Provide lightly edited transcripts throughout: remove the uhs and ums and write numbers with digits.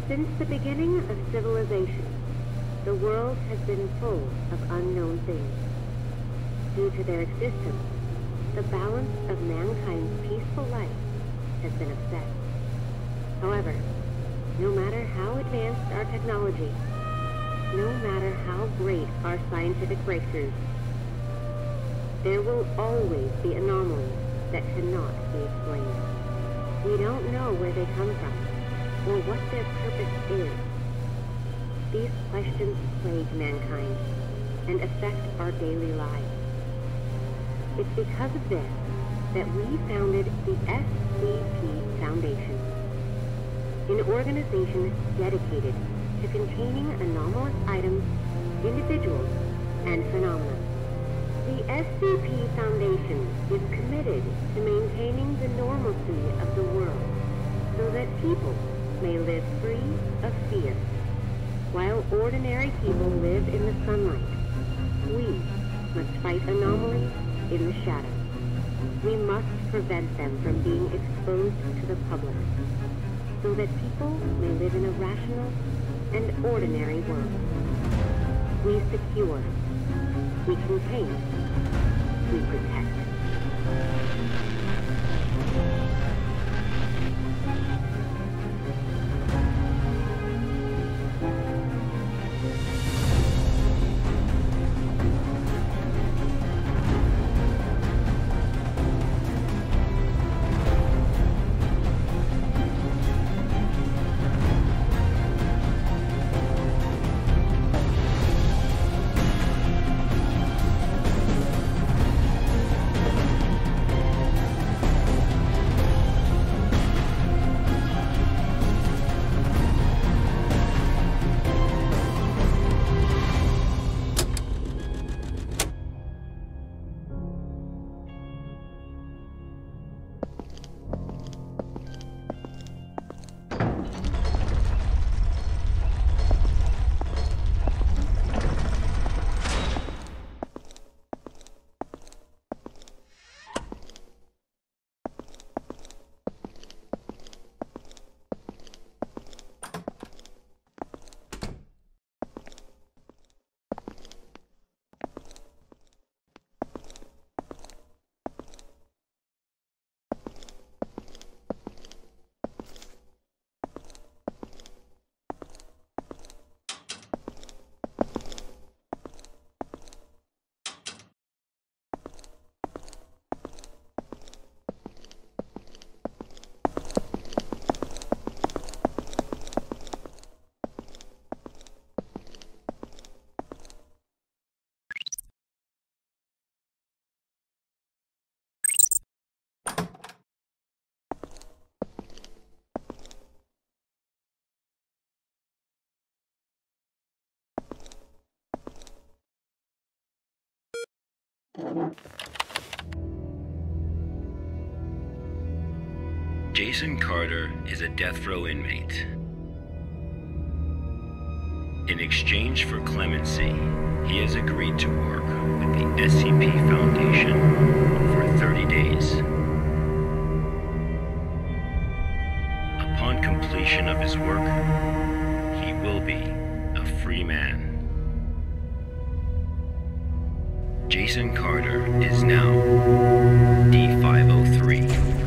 Since the beginning of civilization, the world has been full of unknown things. Due to their existence, the balance of mankind's peaceful life has been upset. However, no matter how advanced our technology, no matter how great our scientific breakthroughs, there will always be anomalies that cannot be explained. We don't know where they come from, or what their purpose is. These questions plague mankind and affect our daily lives. It's because of this that we founded the SCP Foundation, an organization dedicated to containing anomalous items, individuals, and phenomena. The SCP Foundation is committed to maintaining the normalcy of the world so that people may live free of fear. While ordinary people live in the sunlight, we must fight anomalies in the shadows. We must prevent them from being exposed to the public, so that people may live in a rational and ordinary world. We secure, we contain, we protect. Jason Carter is a death row inmate. In exchange for clemency, he has agreed to work with the SCP Foundation for 30 days. Upon completion of his work, he will be a free man. Jason Carter is now D503.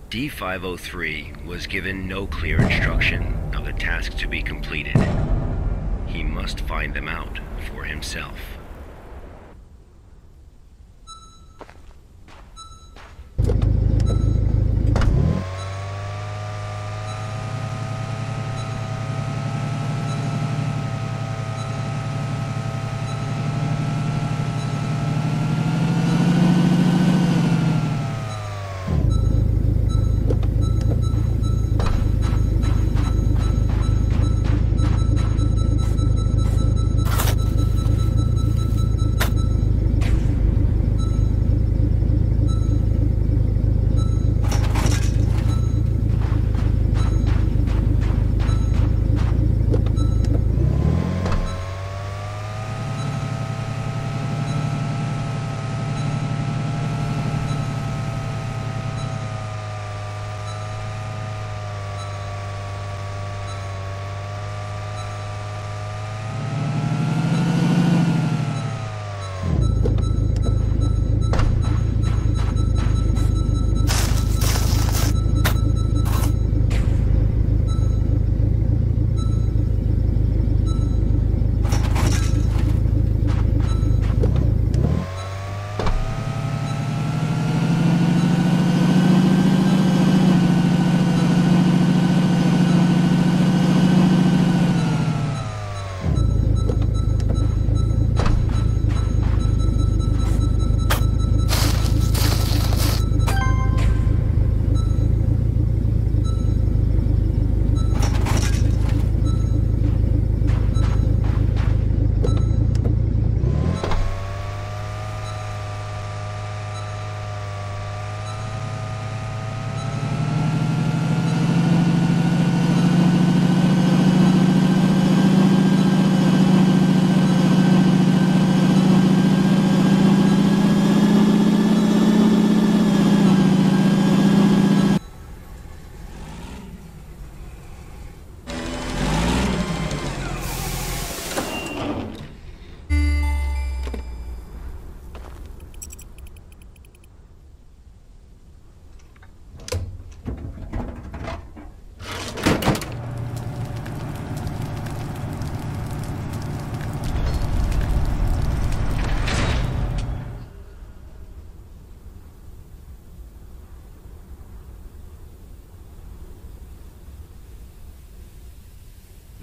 D503 was given no clear instruction of the task to be completed. He must find them out for himself.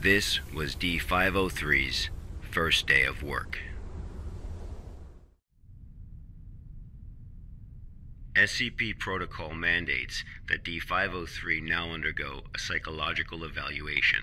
This was D503's first day of work. SCP protocol mandates that D503 now undergo a psychological evaluation.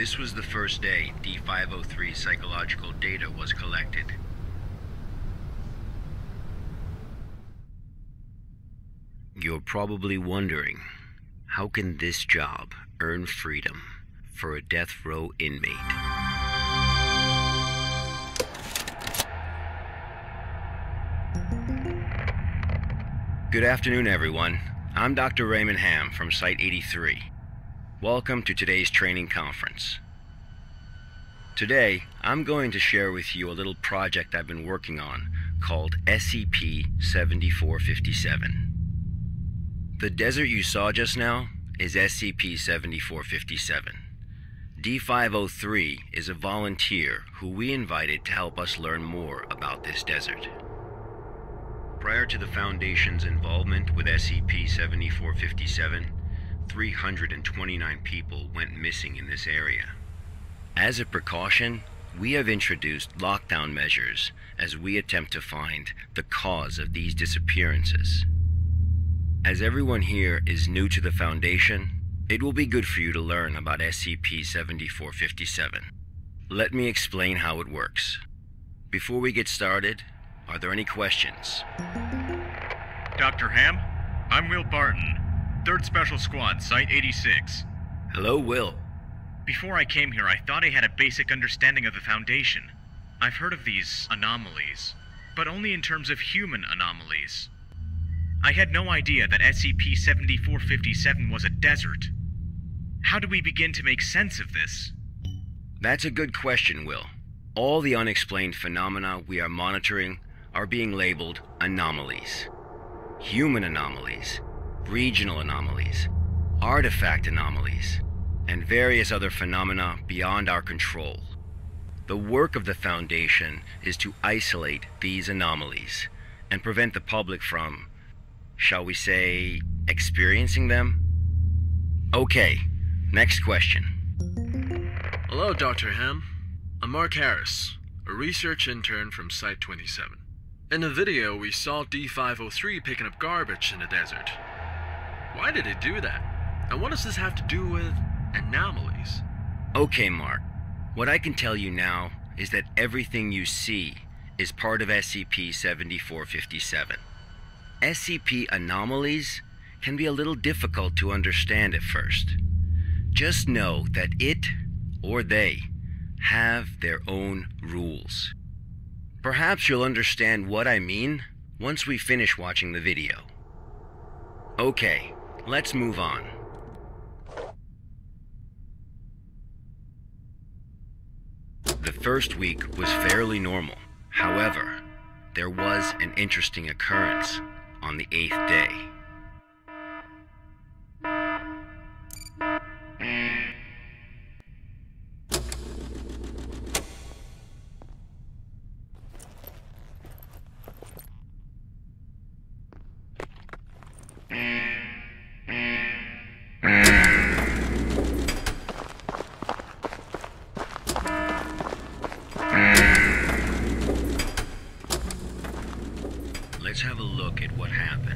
This was the first day D503 psychological data was collected. You're probably wondering, how can this job earn freedom for a death row inmate? Good afternoon, everyone. I'm Dr. Raymond Hamm from Site 83. Welcome to today's training conference. Today, I'm going to share with you a little project I've been working on called SCP-7457. The desert you saw just now is SCP-7457. D503 is a volunteer who we invited to help us learn more about this desert. Prior to the Foundation's involvement with SCP-7457, 329 people went missing in this area. As a precaution, we have introduced lockdown measures as we attempt to find the cause of these disappearances. As everyone here is new to the Foundation, it will be good for you to learn about SCP-7457. Let me explain how it works. Before we get started, are there any questions? Dr. Hamm, I'm Will Barton, 3rd Special Squad, Site 86. Hello, Will. Before I came here, I thought I had a basic understanding of the Foundation. I've heard of these anomalies, but only in terms of human anomalies. I had no idea that SCP-7457 was a desert. How do we begin to make sense of this? That's a good question, Will. All the unexplained phenomena we are monitoring are being labeled anomalies. Human anomalies, regional anomalies, artifact anomalies, and various other phenomena beyond our control. The work of the Foundation is to isolate these anomalies and prevent the public from, shall we say, experiencing them? Okay, next question. Hello, Dr. Hamm. I'm Mark Harris, a research intern from Site 27. In the video, we saw D503 picking up garbage in the desert. Why did it do that? And what does this have to do with anomalies? Okay, Mark. What I can tell you now is that everything you see is part of SCP-7457. SCP anomalies can be a little difficult to understand at first. Just know that it, or they, have their own rules. Perhaps you'll understand what I mean once we finish watching the video. Okay, let's move on. The first week was fairly normal. However, there was an interesting occurrence on the 8th day. Let's have a look at what happened.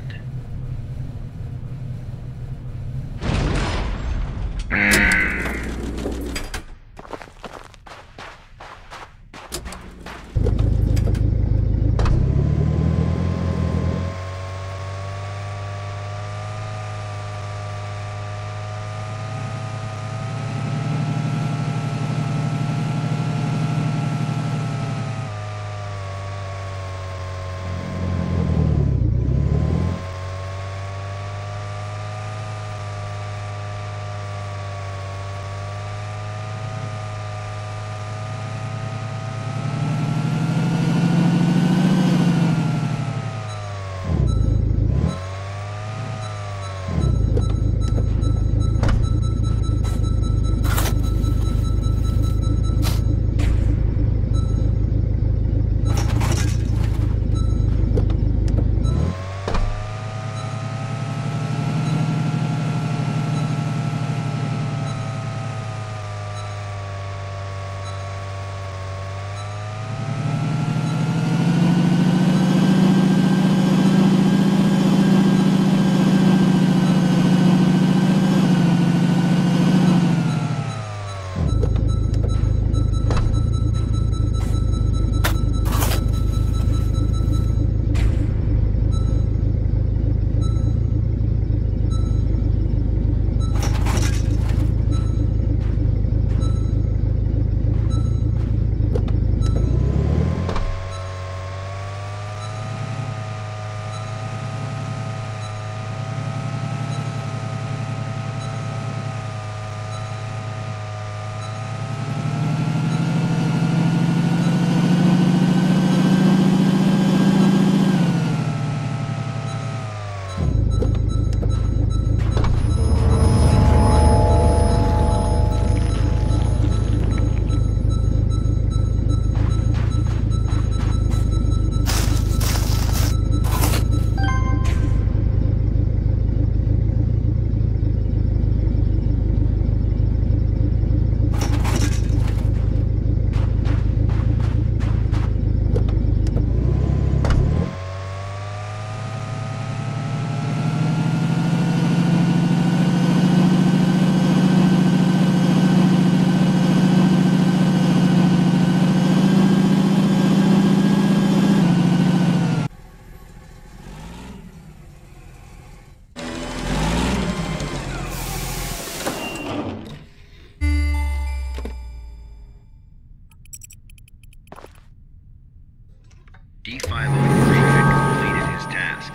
D503 had completed his task.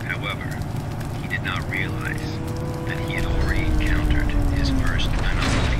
However, he did not realize that he had already encountered his first anomaly.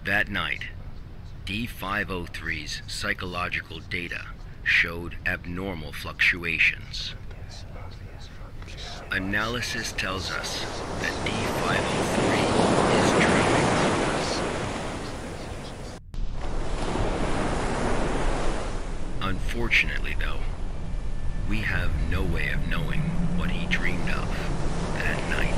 That night, D503's psychological data showed abnormal fluctuations. Analysis tells us that D503 is dreaming. Unfortunately, though, we have no way of knowing what he dreamed of that night.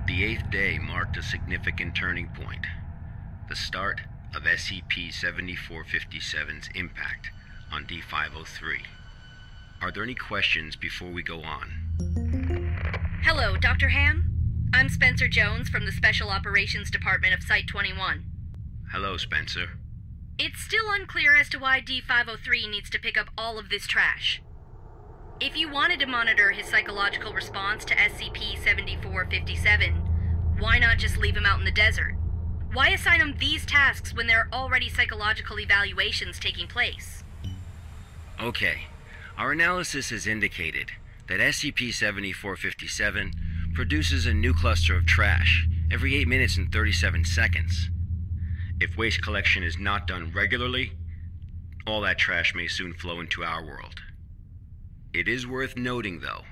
The 8th day marked a significant turning point, the start of SCP-7457's impact on D503. Are there any questions before we go on? Hello, Dr. Hamm. I'm Spencer Jones from the Special Operations Department of Site-21. Hello, Spencer. It's still unclear as to why D503 needs to pick up all of this trash. If you wanted to monitor his psychological response to SCP-7457, why not just leave him out in the desert? Why assign him these tasks when there are already psychological evaluations taking place? Okay, our analysis has indicated that SCP-7457 produces a new cluster of trash every 8 minutes and 37 seconds. If waste collection is not done regularly, all that trash may soon flow into our world. It is worth noting, though,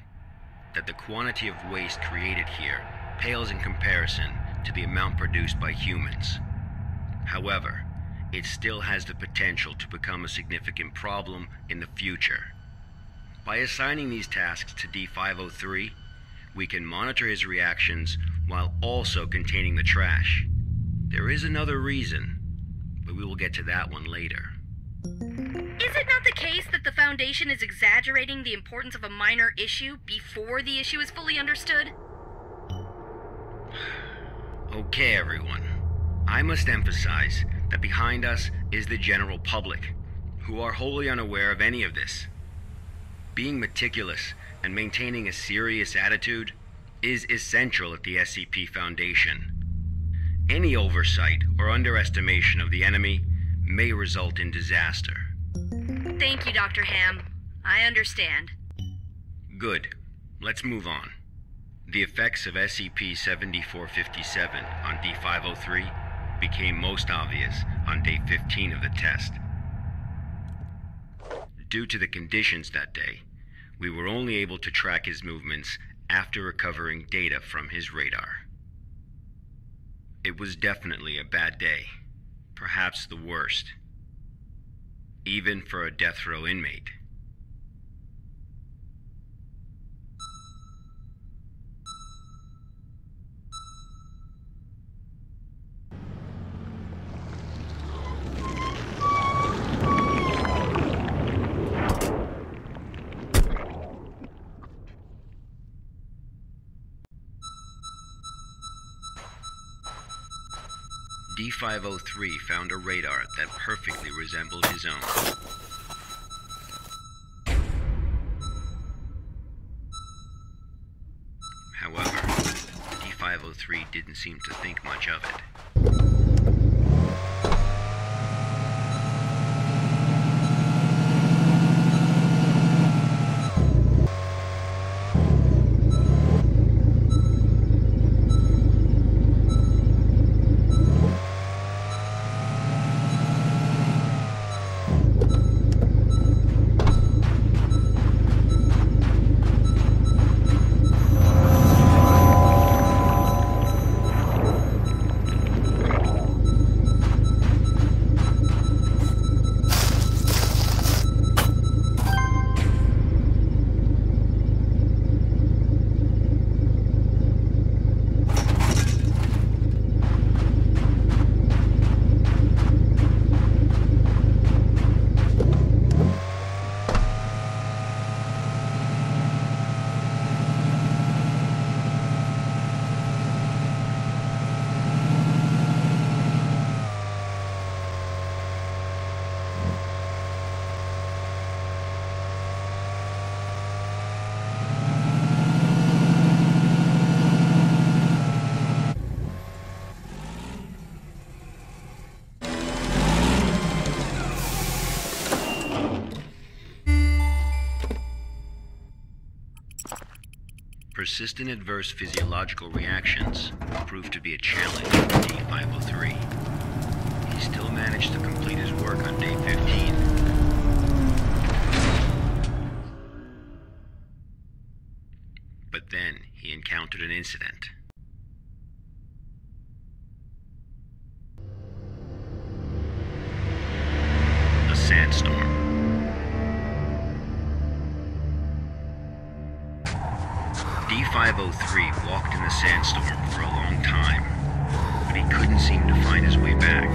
that the quantity of waste created here pales in comparison to the amount produced by humans. However, it still has the potential to become a significant problem in the future. By assigning these tasks to D503, we can monitor his reactions while also containing the trash. There is another reason, but we will get to that one later. Is it not the case that the Foundation is exaggerating the importance of a minor issue before the issue is fully understood? Okay, everyone. I must emphasize that behind us is the general public, who are wholly unaware of any of this. Being meticulous and maintaining a serious attitude is essential at the SCP Foundation. Any oversight or underestimation of the enemy may result in disaster. Thank you, Dr. Hamm. I understand. Good. Let's move on. The effects of SCP-7457 on D503 became most obvious on day 15 of the test. Due to the conditions that day, We were only able to track his movements after recovering data from his radar. It was definitely a bad day, perhaps the worst, even for a death row inmate. D503 found a radar that perfectly resembled his own. However, D503 didn't seem to think much of it. Persistent adverse physiological reactions proved to be a challenge for D503. He still managed to complete his work on day 15. But then he encountered an incident. A sandstorm. D503 walked in the sandstorm for a long time, but he couldn't seem to find his way back.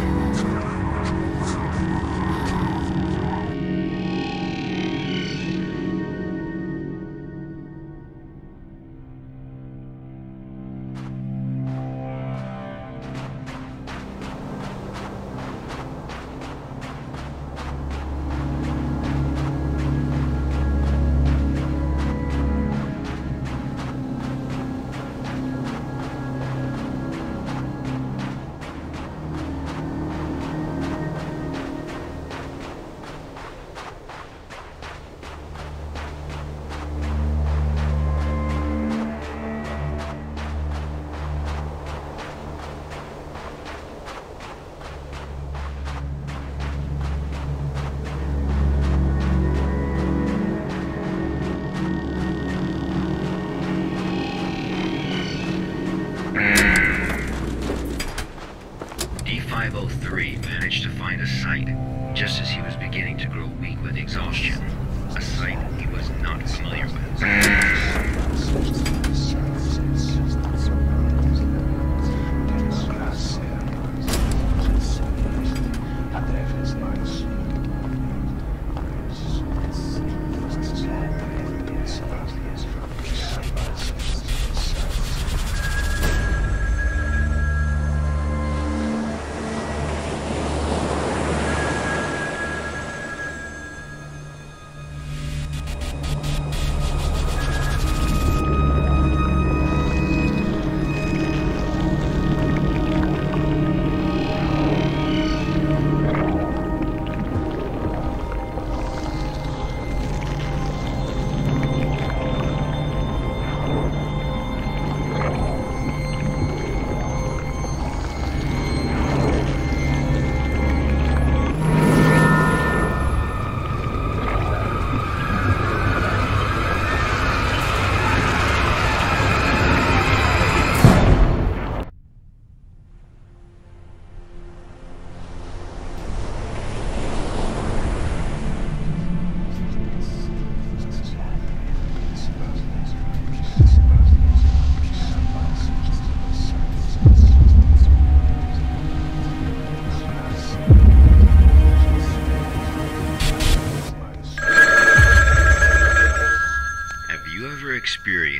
D503 managed to find a site just as he was beginning to grow weak with exhaustion, a site he was not familiar with.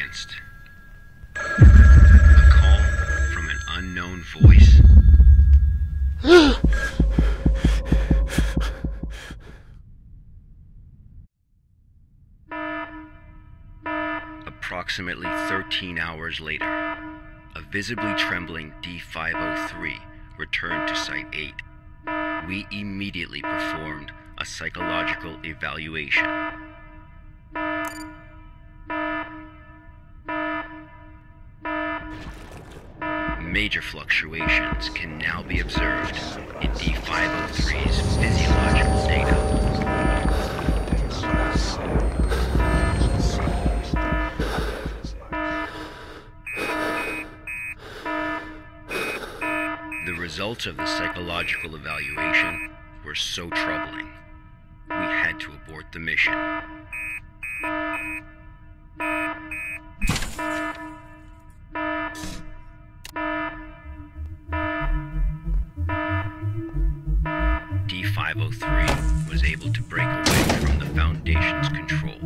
experienced. A call from an unknown voice. Approximately 13 hours later, a visibly trembling D503 returned to Site 8. We immediately performed a psychological evaluation. Major fluctuations can now be observed in D503's physiological data. The results of the psychological evaluation were so troubling, we had to abort the mission. D503 was able to break away from the Foundation's control.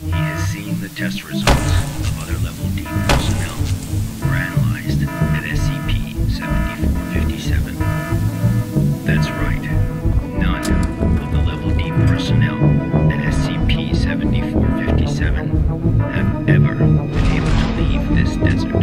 He has seen the test results of other Level D personnel who were analyzed at SCP-7457. That's right, none of the Level D personnel at SCP-7457 have ever been able to leave this desert.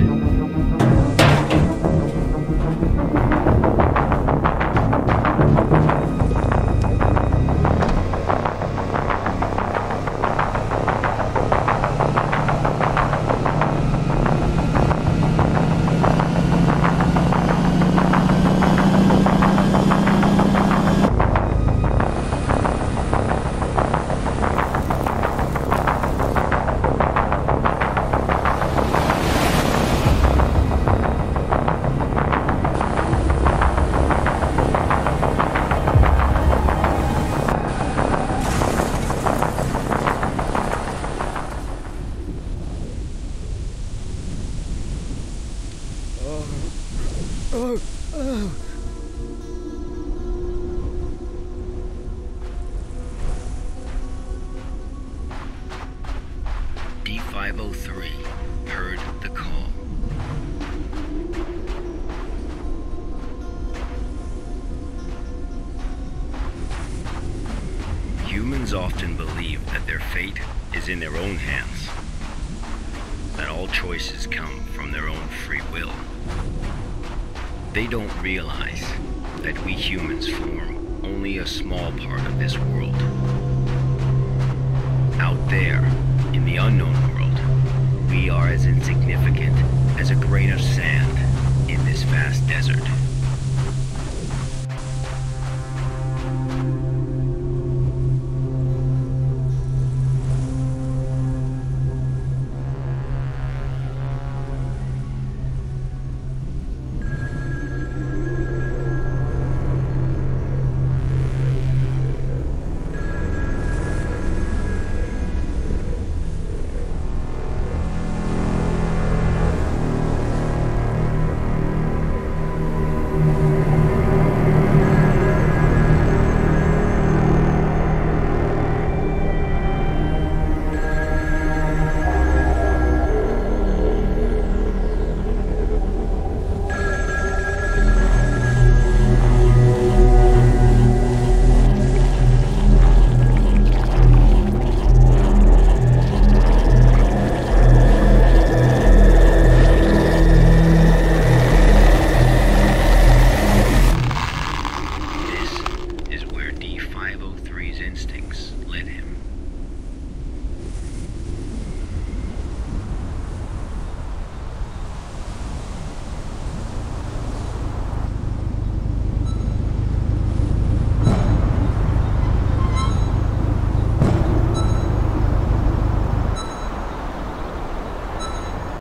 D503 heard the call. Humans often believe that their fate is in their own hands, that all choices come from their own free will. They don't realize that we humans form only a small part of this world. Out there, in the unknown world, we are as insignificant as a grain of sand in this vast desert.